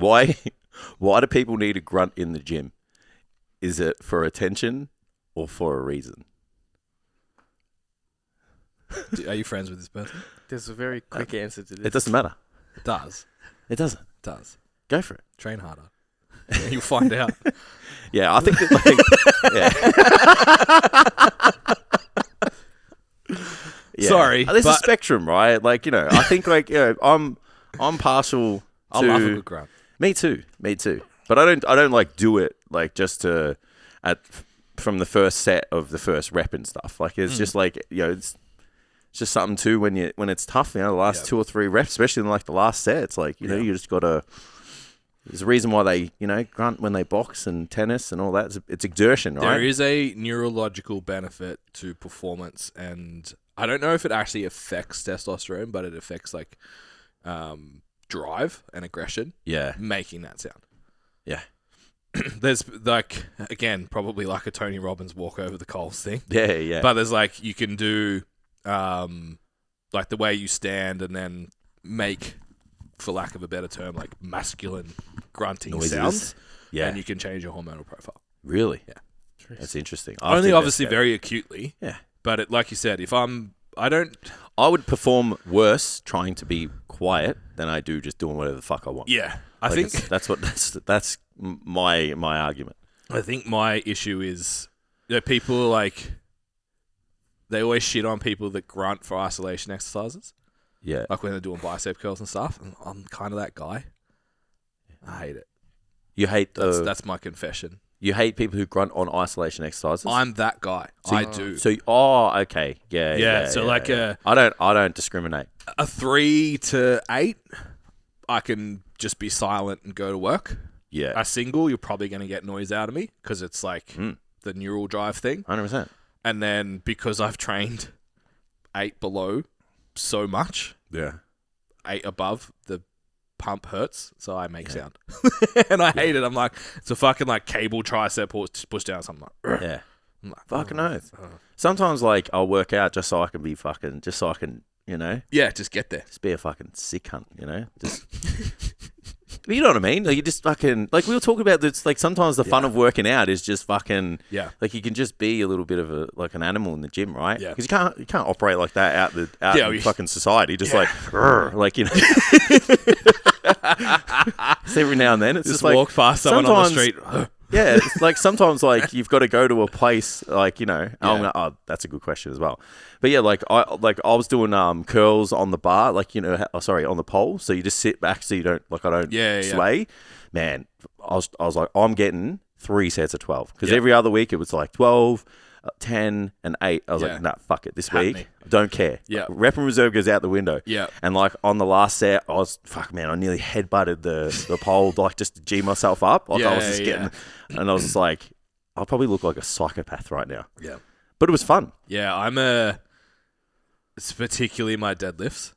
Why do people need a grunt in the gym? Is it for attention or for a reason? Are you friends with this person? There's a very quick answer to this. It doesn't matter. It does. It doesn't. It does. Go for it. Train harder. You'll find out. Yeah, I think that, yeah. Sorry, There's a but- spectrum, right? Like, you know, I think like, you know, I'm partial to... I love a good grunt. Me too. But I don't like do it like just to from the first set of the first rep and stuff. Like it's just like, you know, it's just something too when it's tough, you know, the last 2 or 3 reps, especially in like the last set. It's like, you know, you just gotta. There's a reason why they, you know, grunt when they box and tennis and all that. It's exertion, right? There is a neurological benefit to performance, and I don't know if it actually affects testosterone, but it affects like drive and aggression. Yeah. Making that sound. Yeah. There's like, again, probably like a Tony Robbins walk over the coals thing. Yeah. But there's like, you can do like the way you stand and then make, for lack of a better term, like masculine grunting noises. sounds. Yeah. And you can change your hormonal profile. Really? Yeah. That's interesting. Only obviously very acutely. Yeah. But it, like you said, I would perform worse trying to be quiet than I do just doing whatever the fuck I want. Yeah. I Like think that's my argument. I think my issue is that people like, they always shit on people that grunt for isolation exercises. Yeah. Like when they're doing bicep curls and stuff. And I'm kind of that guy. I hate it. You hate That's my confession. You hate people who grunt on isolation exercises. I'm that guy. I do. So okay, yeah. So like I don't discriminate. a 3 to 8, I can just be silent and go to work. Yeah, A single, you're probably going to get noise out of me because it's like the neural drive thing. 100%. And then because I've trained 8 below so much, Yeah, 8 above, the pump hurts, so I make sound. And I hate it. I'm like, it's a fucking like cable tricep push down something like, yeah. I'm like, Fucking oath. Sometimes like I'll work out just so I can, you know, yeah, just get there. just be a fucking sick cunt, you know. Just, you know what I mean? Like you just fucking like we were talking about this. Like sometimes the fun of working out is just fucking like you can just be a little bit of an animal in the gym, right? Yeah. Because you can't operate like that out in fucking society. Just like you know. So every now and then it's just like walk past someone on the street. Yeah, it's like sometimes like you've got to go to a place like, you know. That's a good question as well. But yeah, like I was doing curls on the bar, like, you know, on the pole. So you just sit back so you don't I don't sway. Man, I was like, I'm getting 3 sets of 12 because every other week it was like 12, 10 and 8. I was like, nah, fuck it. This week, I don't care. Yeah. Rep and reserve goes out the window. Yeah. And like on the last set, I nearly headbutted the pole like just to G myself up. Like I was just getting, and I was just like, I'll probably look like a psychopath right now. Yeah. But it was fun. Yeah, it's particularly my deadlifts.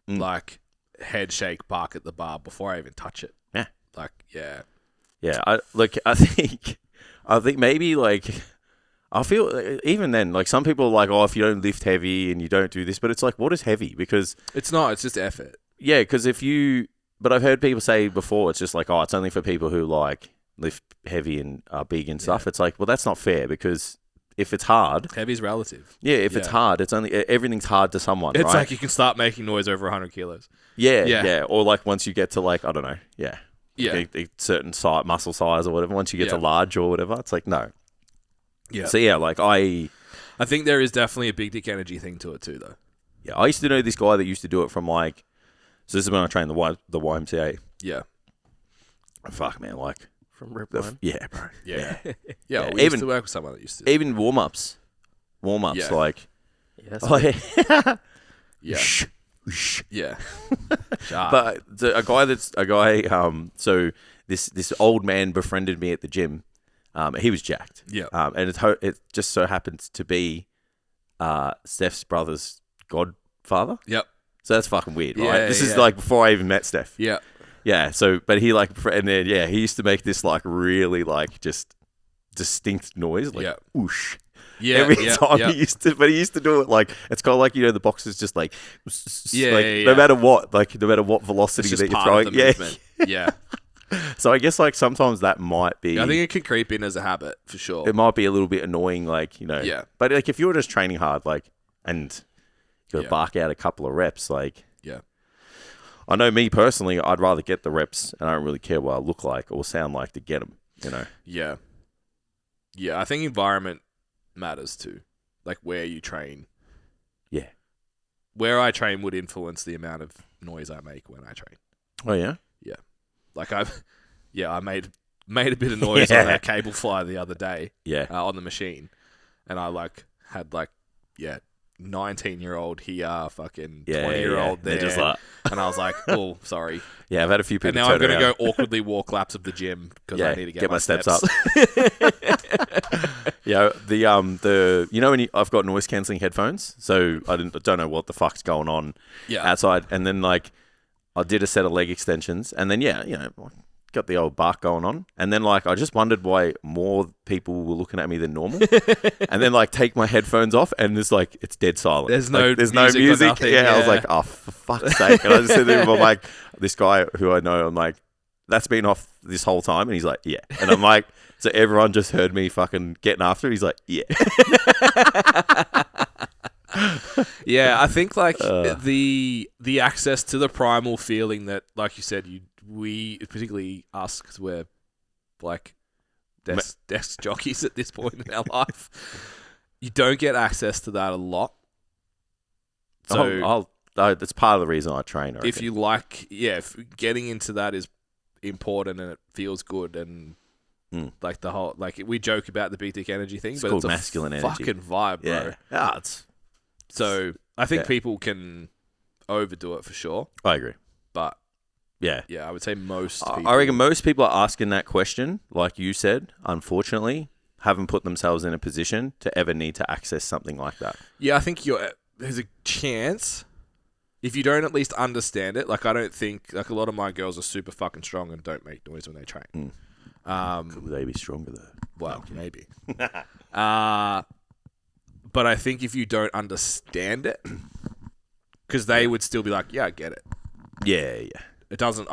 Like head shake, bark at the bar before I even touch it. Yeah. Like, yeah. Yeah. I think maybe like, I feel even then, like some people are like, oh, if you don't lift heavy and you don't do this, but it's like, what is heavy? Because It's not, it's just effort. yeah, because but I've heard people say before, it's just like, oh, it's only for people who like lift heavy and are big and stuff. It's like, well, that's not fair because if it's hard, Heavy's relative. yeah, if it's hard, it's only everything's hard to someone. It's right? like you can start making noise over 100 kilos. Yeah, or like once you get to like I don't know, Yeah. a certain size, muscle size or whatever. Once you get to large or whatever, it's like no. Yeah. So yeah, like I think there is definitely a big dick energy thing to it too, though. Yeah, I used to know this guy that used to do it from like. So this is when I trained the YMCA. Yeah. Fuck man, like From Rip One. yeah, bro. Yeah. Yeah, Yeah. We even- used to work with someone that used to. Even warm ups, Yeah. like. Yeah, that's Oh, yeah. Yeah. Yeah. But a guy. So this old man befriended me at the gym. He was jacked. Yeah. And it just so happens to be, Steph's brother's godfather. Yep. So that's fucking weird, right? Yeah, This is yeah. like before I even met Steph. Yeah. Yeah. So, but he like, and then he used to make this like really like just distinct noise, like whoosh. Yeah. Every time yeah. he used to do it like it's kind of like, you know, the boxers just like Yeah, like yeah, no yeah. matter what, like no matter what It's velocity just that you're part of throwing, the movement. Yeah. So I guess like sometimes that might be. I think it can creep in as a habit for sure. It might be a little bit annoying, like, you know. Yeah. But like if you're just training hard, like, and you got to Yeah. bark out a couple of reps, like. Yeah. I know me personally, I'd rather get the reps, and I don't really care what I look like or sound like to get them. You know. Yeah. Yeah, I think environment matters too. Like where you train. Yeah. Where I train would influence the amount of noise I make when I train. Oh yeah. Like I made a bit of noise on a cable fly the other day Yeah. on the machine, and I like had 19-year-old here, fucking 20-year-old there, They're just like, and I was like, oh, sorry. yeah, I've had a few people. And now I'm turn gonna around. go awkwardly walk laps of the gym because I need to get my steps up. Yeah, the you know when I've got noise cancelling headphones, so I don't know what the fuck's going on Yeah. outside, and then like I did a set of leg extensions, and then got the old bark going on, and then like I just wondered why more people were looking at me than normal, and then like take my headphones off, and it's dead silent. There's Like, no music or nothing, I was yeah. like, oh, for fuck's sake! And I just said to him, I'm like, this guy who I know, I'm like, that's been off this whole time, and he's like, yeah, and I'm like, so everyone just heard me fucking getting after it. He's like, yeah. Yeah, I think like the access to the primal feeling that, like you said, we particularly us, because we're like desk jockeys at this point in our life, you don't get access to that a lot. So that's part of the reason I train. I if reckon. you like, if getting into that is important and it feels good, and like the whole, like we joke about the big dick energy thing, but called it's a masculine energy. fucking vibe, bro. Yeah, So I think Yeah. people can overdo it for sure, I agree. but Yeah. yeah, I would say most people. I reckon most people are asking that question, like you said, unfortunately, haven't put themselves in a position to ever need to access something like that. Yeah, I think there's a chance if you don't at least understand it. Like I don't think, like a lot of my girls are super fucking strong and don't make noise when they train. Could they be stronger though? Well, maybe. But I think if you don't understand it, because they would still be like, yeah, I get it. Yeah. It doesn't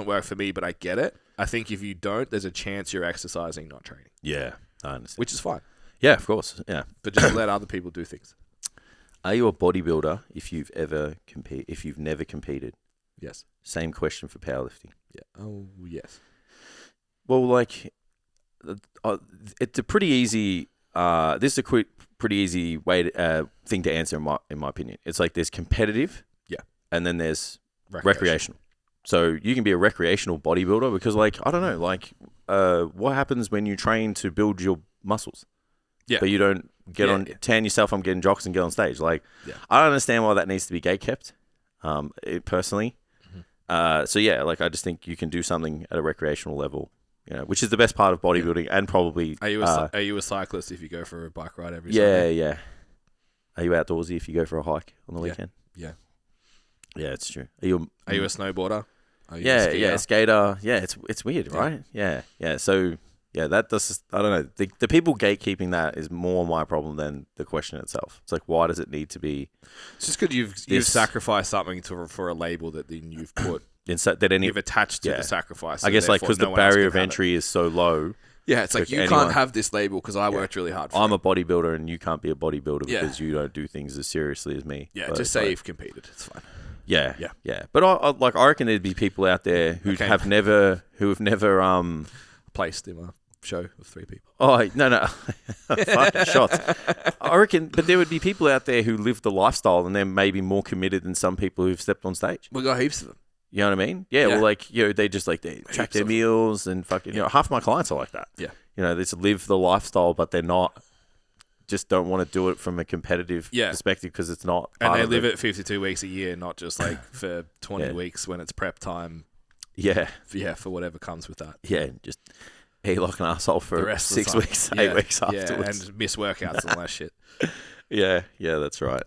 work for me, but I get it. I think if you don't, there's a chance you're exercising, not training, Yeah, I understand. which is fine. Yeah, of course. Yeah. But just let other people do things. Are you a bodybuilder if you've never competed? Yes. Same question for powerlifting. Yeah. Oh, yes. Well, like, it's a pretty easy. This is a pretty easy thing to answer in my opinion. It's like there's competitive, Yeah. and then there's recreational. So you can be a recreational bodybuilder because, like, I don't know, like, what happens when you train to build your muscles? Yeah. But you don't tan yourself on getting jocks and get on stage. Like, Yeah. I don't understand why that needs to be gatekept. Personally. So yeah, like I just think you can do something at a recreational level, which is the best part of bodybuilding, and probably. Are you a cyclist if you go for a bike ride every Yeah, Sunday? yeah. Are you outdoorsy if you go for a hike on the Yeah. weekend? Yeah. Yeah, it's true. Are you a snowboarder? Are you a Yeah, skier? yeah, skater. Yeah, it's weird, right? Yeah. So yeah, that does. I don't know. The people gatekeeping that is more my problem than the question itself. It's like, why does it need to be? It's just because you've sacrificed something for a label that then you've put you've attached to the sacrifice. I guess like because the barrier of entry is so low. Yeah, it's like you can't have this label because I worked really hard for I'm it. a bodybuilder and you can't be a bodybuilder Yeah. because you don't do things as seriously as me. Yeah, But just it's say like, you've competed. It's fine. Yeah. But I reckon there'd be people out there who have never Placed in a show of 3 people. Oh no, fucking shots. I reckon, but there would be people out there who live the lifestyle and they're maybe more committed than some people who've stepped on stage. We got heaps of them. You know what I mean? Yeah. Well, like they just like they track their meals and fucking. Half my clients are like that. Yeah. They just live the lifestyle, but they're not. Just don't want to do it from a competitive perspective because it's not. And they live it 52 weeks a year, not just like for 20 weeks when it's prep time. Yeah. Yeah, for whatever comes with that. Yeah, just eat like an asshole for The rest of the 6 time. weeks, 8 weeks afterwards. Yeah, and miss workouts and all that shit. Yeah, that's right.